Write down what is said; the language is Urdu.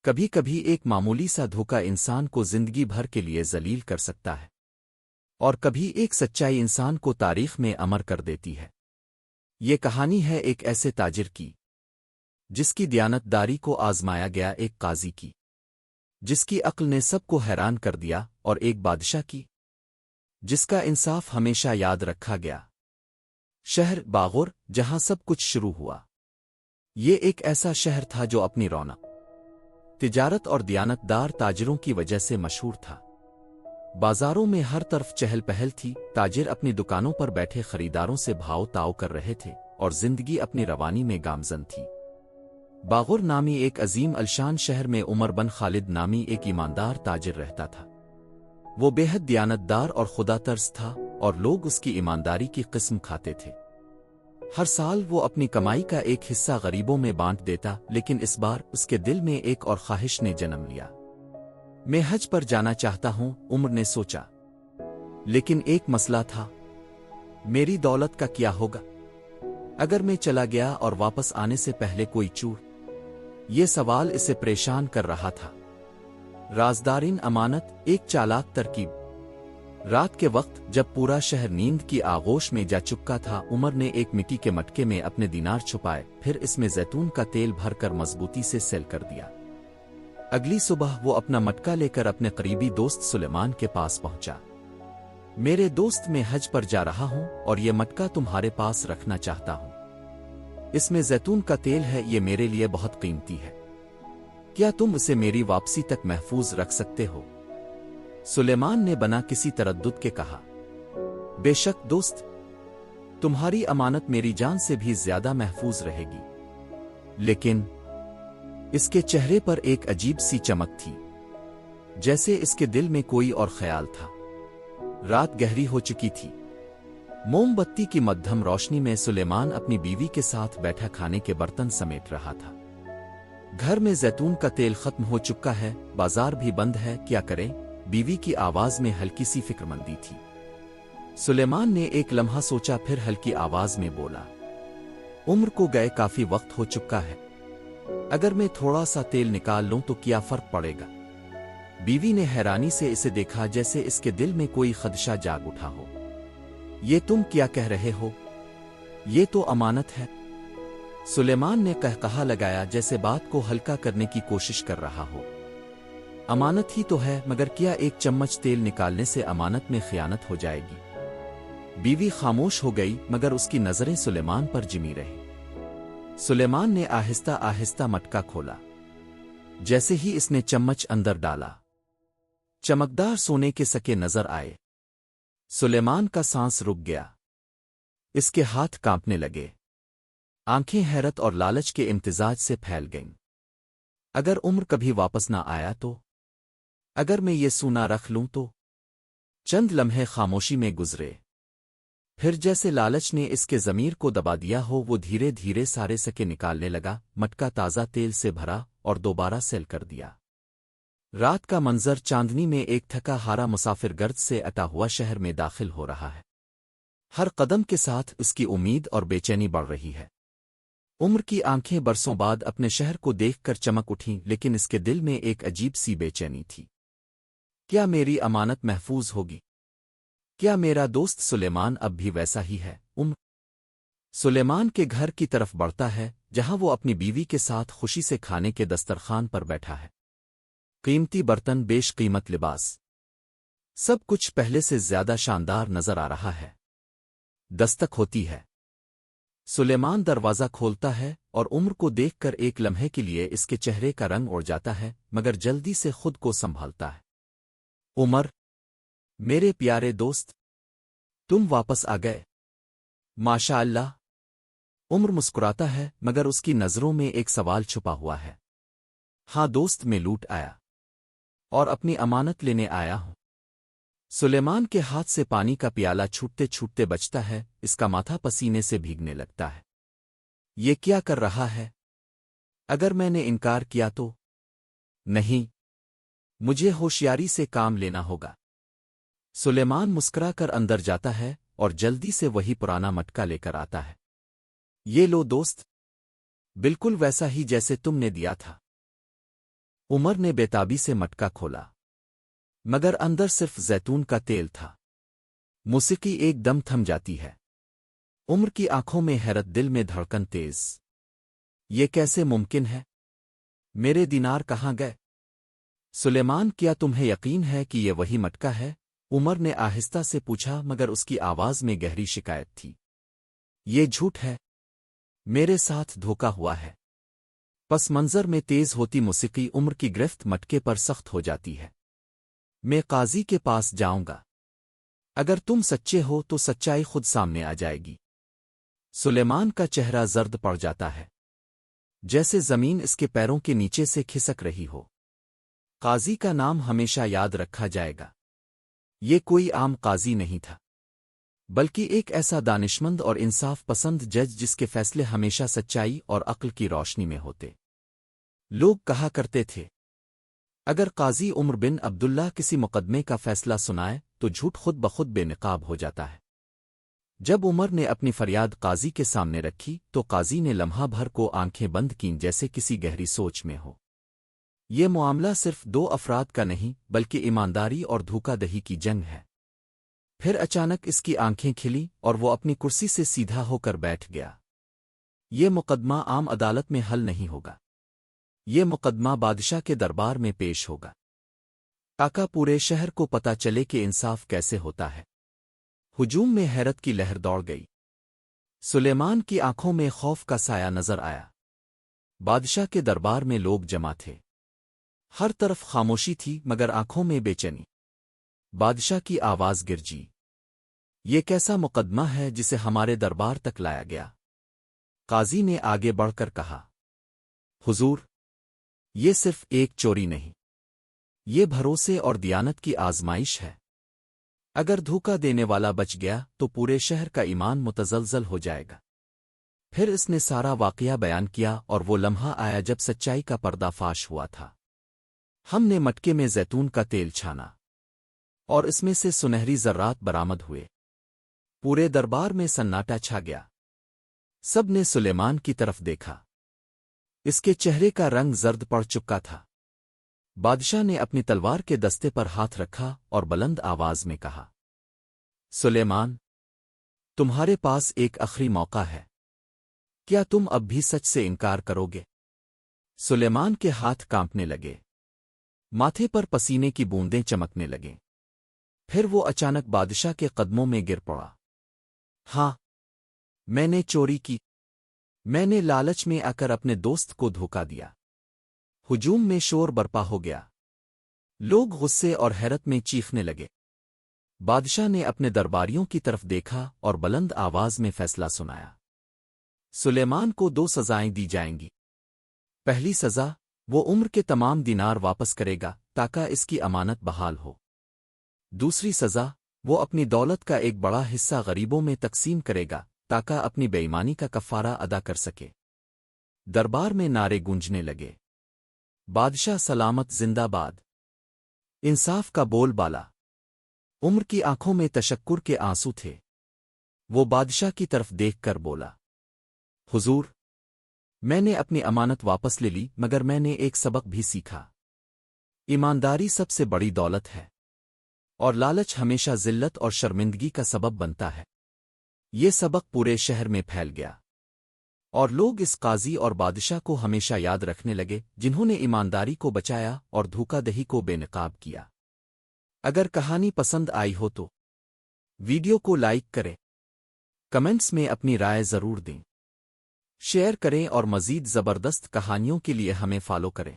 کبھی کبھی ایک معمولی سا دھوکہ انسان کو زندگی بھر کے لیے ذلیل کر سکتا ہے، اور کبھی ایک سچائی انسان کو تاریخ میں امر کر دیتی ہے۔ یہ کہانی ہے ایک ایسے تاجر کی جس کی دیانتداری کو آزمایا گیا، ایک قاضی کی جس کی عقل نے سب کو حیران کر دیا، اور ایک بادشاہ کی جس کا انصاف ہمیشہ یاد رکھا گیا۔ شہر باغور، جہاں سب کچھ شروع ہوا۔ یہ ایک ایسا شہر تھا جو اپنی رونق، تجارت اور دیانتدار تاجروں کی وجہ سے مشہور تھا۔ بازاروں میں ہر طرف چہل پہل تھی، تاجر اپنی دکانوں پر بیٹھے خریداروں سے بھاؤ تاؤ کر رہے تھے، اور زندگی اپنی روانی میں گامزن تھی۔ باغور نامی ایک عظیم الشان شہر میں عمر بن خالد نامی ایک ایماندار تاجر رہتا تھا۔ وہ بے حد دیانتدار اور خدا ترس تھا، اور لوگ اس کی ایمانداری کی قسم کھاتے تھے۔ ہر سال وہ اپنی کمائی کا ایک حصہ غریبوں میں بانٹ دیتا، لیکن اس بار اس کے دل میں ایک اور خواہش نے جنم لیا۔ میں حج پر جانا چاہتا ہوں، عمر نے سوچا، لیکن ایک مسئلہ تھا، میری دولت کا کیا ہوگا اگر میں چلا گیا اور واپس آنے سے پہلے کوئی چور؟ یہ سوال اسے پریشان کر رہا تھا۔ رازدارین امانت، ایک چالاک ترکیب۔ رات کے وقت جب پورا شہر نیند کی آغوش میں جا چکا تھا، عمر نے ایک مٹی کے مٹکے میں اپنے دینار چھپائے، پھر اس میں زیتون کا تیل بھر کر مضبوطی سے سیل کر دیا۔ اگلی صبح وہ اپنا مٹکا لے کر اپنے قریبی دوست سلیمان کے پاس پہنچا۔ میرے دوست، میں حج پر جا رہا ہوں اور یہ مٹکا تمہارے پاس رکھنا چاہتا ہوں۔ اس میں زیتون کا تیل ہے، یہ میرے لیے بہت قیمتی ہے۔ کیا تم اسے میری واپسی تک محفوظ رکھ سکتے ہو؟ سلیمان نے بنا کسی تردد کے کہا، بے شک دوست، تمہاری امانت میری جان سے بھی زیادہ محفوظ رہے گی۔ لیکن اس کے چہرے پر ایک عجیب سی چمک تھی، جیسے اس کے دل میں کوئی اور خیال تھا۔ رات گہری ہو چکی تھی۔ موم بتی کی مدھم روشنی میں سلیمان اپنی بیوی کے ساتھ بیٹھا کھانے کے برتن سمیٹ رہا تھا۔ گھر میں زیتون کا تیل ختم ہو چکا ہے، بازار بھی بند ہے، کیا کریں؟ بیوی کی آواز میں ہلکی سی فکر مندی تھی۔ سلیمان نے ایک لمحہ سوچا، پھر ہلکی آواز میں بولا، عمر کو گئے کافی وقت ہو چکا ہے، اگر میں تھوڑا سا تیل نکال لوں تو کیا فرق پڑے گا؟ بیوی نے حیرانی سے اسے دیکھا، جیسے اس کے دل میں کوئی خدشہ جاگ اٹھا ہو۔ یہ تم کیا کہہ رہے ہو؟ یہ تو امانت ہے۔ سلیمان نے قہقہا لگایا، جیسے بات کو ہلکا کرنے کی کوشش کر رہا ہو۔ امانت ہی تو ہے، مگر کیا ایک چمچ تیل نکالنے سے امانت میں خیانت ہو جائے گی؟ بیوی خاموش ہو گئی، مگر اس کی نظریں سلیمان پر جمی رہیں۔ سلیمان نے آہستہ آہستہ مٹکا کھولا۔ جیسے ہی اس نے چمچ اندر ڈالا، چمکدار سونے کے سکے نظر آئے۔ سلیمان کا سانس رک گیا، اس کے ہاتھ کانپنے لگے، آنکھیں حیرت اور لالچ کے امتزاج سے پھیل گئیں۔ اگر عمر کبھی واپس نہ آیا تو؟ اگر میں یہ سونا رکھ لوں تو؟ چند لمحے خاموشی میں گزرے، پھر جیسے لالچ نے اس کے ضمیر کو دبا دیا ہو، وہ دھیرے دھیرے سارے سکے نکالنے لگا، مٹکا تازہ تیل سے بھرا اور دوبارہ سیل کر دیا۔ رات کا منظر چاندنی میں ایک تھکا ہارا مسافر گرد سے اٹا ہوا شہر میں داخل ہو رہا ہے۔ ہر قدم کے ساتھ اس کی امید اور بے چینی بڑھ رہی ہے۔ عمر کی آنکھیں برسوں بعد اپنے شہر کو دیکھ کر چمک اٹھیں، لیکن اس کے دل میں ایک عجیب سی بے چینی تھی۔ کیا میری امانت محفوظ ہوگی؟ کیا میرا دوست سلیمان اب بھی ویسا ہی ہے؟ عمر سلیمان کے گھر کی طرف بڑھتا ہے، جہاں وہ اپنی بیوی کے ساتھ خوشی سے کھانے کے دسترخوان پر بیٹھا ہے۔ قیمتی برتن، بیش قیمت لباس، سب کچھ پہلے سے زیادہ شاندار نظر آ رہا ہے۔ دستک ہوتی ہے۔ سلیمان دروازہ کھولتا ہے، اور عمر کو دیکھ کر ایک لمحے کے لیے اس کے چہرے کا رنگ اڑ جاتا ہے، مگر جلدی سے خود کو سنبھالتا ہے۔ عمر، میرے پیارے دوست، تم واپس آ گئے۔ ماشاء اللہ۔ عمر مسکراتا ہے، مگر اس کی نظروں میں ایک سوال چھپا ہوا ہے۔ ہاں دوست، میں لوٹ آیا، اور اپنی امانت لینے آیا ہوں۔ سلیمان کے ہاتھ سے پانی کا پیالہ چھوٹتے چھوٹتے بچتا ہے، اس کا ماتھا پسینے سے بھیگنے لگتا ہے۔ یہ کیا کر رہا ہے؟ اگر میں نے انکار کیا تو؟ نہیں، مجھے ہوشیاری سے کام لینا ہوگا۔ سلیمان مسکرا کر اندر جاتا ہے اور جلدی سے وہی پرانا مٹکا لے کر آتا ہے۔ یہ لو دوست، بالکل ویسا ہی جیسے تم نے دیا تھا۔ عمر نے بےتابی سے مٹکا کھولا، مگر اندر صرف زیتون کا تیل تھا۔ موسیقی ایک دم تھم جاتی ہے۔ عمر کی آنکھوں میں حیرت، دل میں دھڑکن تیز۔ یہ کیسے ممکن ہے؟ میرے دینار کہاں گئے؟ سلیمان، کیا تمہیں یقین ہے کہ یہ وہی مٹکا ہے؟ عمر نے آہستہ سے پوچھا، مگر اس کی آواز میں گہری شکایت تھی۔ یہ جھوٹ ہے، میرے ساتھ دھوکا ہوا ہے۔ پس منظر میں تیز ہوتی موسیقی، عمر کی گرفت مٹکے پر سخت ہو جاتی ہے۔ میں قاضی کے پاس جاؤں گا۔ اگر تم سچے ہو تو سچائی خود سامنے آ جائے گی۔ سلیمان کا چہرہ زرد پڑ جاتا ہے، جیسے زمین اس کے پیروں کے نیچے سے کھسک رہی ہو۔ قاضی کا نام ہمیشہ یاد رکھا جائے گا۔ یہ کوئی عام قاضی نہیں تھا، بلکہ ایک ایسا دانشمند اور انصاف پسند جج جس کے فیصلے ہمیشہ سچائی اور عقل کی روشنی میں ہوتے۔ لوگ کہا کرتے تھے، اگر قاضی عمر بن عبداللہ کسی مقدمے کا فیصلہ سنائے تو جھوٹ خود بخود بے نقاب ہو جاتا ہے۔ جب عمر نے اپنی فریاد قاضی کے سامنے رکھی تو قاضی نے لمحہ بھر کو آنکھیں بند کیں، جیسے کسی گہری سوچ میں ہو۔ یہ معاملہ صرف دو افراد کا نہیں، بلکہ ایمانداری اور دھوکہ دہی کی جنگ ہے۔ پھر اچانک اس کی آنکھیں کھلی اور وہ اپنی کرسی سے سیدھا ہو کر بیٹھ گیا۔ یہ مقدمہ عام عدالت میں حل نہیں ہوگا، یہ مقدمہ بادشاہ کے دربار میں پیش ہوگا، تاکہ پورے شہر کو پتہ چلے کہ انصاف کیسے ہوتا ہے۔ ہجوم میں حیرت کی لہر دوڑ گئی۔ سلیمان کی آنکھوں میں خوف کا سایہ نظر آیا۔ بادشاہ کے دربار میں لوگ جمع تھے، ہر طرف خاموشی تھی، مگر آنکھوں میں بے چینی۔ بادشاہ کی آواز گرجی، یہ کیسا مقدمہ ہے جسے ہمارے دربار تک لایا گیا؟ قاضی نے آگے بڑھ کر کہا، حضور، یہ صرف ایک چوری نہیں، یہ بھروسے اور دیانت کی آزمائش ہے۔ اگر دھوکہ دینے والا بچ گیا تو پورے شہر کا ایمان متزلزل ہو جائے گا۔ پھر اس نے سارا واقعہ بیان کیا، اور وہ لمحہ آیا جب سچائی کا پردہ فاش ہوا تھا۔ ہم نے مٹکے میں زیتون کا تیل چھانا، اور اس میں سے سنہری ذرات برآمد ہوئے۔ پورے دربار میں سناٹا چھا گیا۔ سب نے سلیمان کی طرف دیکھا۔ اس کے چہرے کا رنگ زرد پڑ چکا تھا۔ بادشاہ نے اپنی تلوار کے دستے پر ہاتھ رکھا اور بلند آواز میں کہا، سلیمان، تمہارے پاس ایک آخری موقع ہے۔ کیا تم اب بھی سچ سے انکار کرو گے؟ سلیمان کے ہاتھ کانپنے لگے، ماتھے پر پسینے کی بوندیں چمکنے لگیں۔ پھر وہ اچانک بادشاہ کے قدموں میں گر پڑا۔ ہاں، میں نے چوری کی، میں نے لالچ میں آ کر اپنے دوست کو دھوکا دیا۔ ہجوم میں شور برپا ہو گیا، لوگ غصے اور حیرت میں چیخنے لگے۔ بادشاہ نے اپنے درباریوں کی طرف دیکھا اور بلند آواز میں فیصلہ سنایا، سلیمان کو 2 سزائیں دی جائیں گی۔ پہلی سزا، وہ عمر کے تمام دینار واپس کرے گا تاکہ اس کی امانت بحال ہو۔ دوسری سزا، وہ اپنی دولت کا ایک بڑا حصہ غریبوں میں تقسیم کرے گا تاکہ اپنی بے ایمانی کا کفارہ ادا کر سکے۔ دربار میں نعرے گونجنے لگے، بادشاہ سلامت زندہ باد، انصاف کا بول بالا۔ عمر کی آنکھوں میں تشکر کے آنسو تھے۔ وہ بادشاہ کی طرف دیکھ کر بولا، حضور، میں نے اپنی امانت واپس لے لی، مگر میں نے ایک سبق بھی سیکھا۔ ایمانداری سب سے بڑی دولت ہے، اور لالچ ہمیشہ ذلت اور شرمندگی کا سبب بنتا ہے۔ یہ سبق پورے شہر میں پھیل گیا، اور لوگ اس قاضی اور بادشاہ کو ہمیشہ یاد رکھنے لگے جنہوں نے ایمانداری کو بچایا اور دھوکہ دہی کو بے نقاب کیا۔ اگر کہانی پسند آئی ہو تو ویڈیو کو لائک کریں، کمنٹس میں اپنی رائے ضرور دیں، شیئر کریں اور مزید زبردست کہانیوں کے لیے ہمیں فالو کریں۔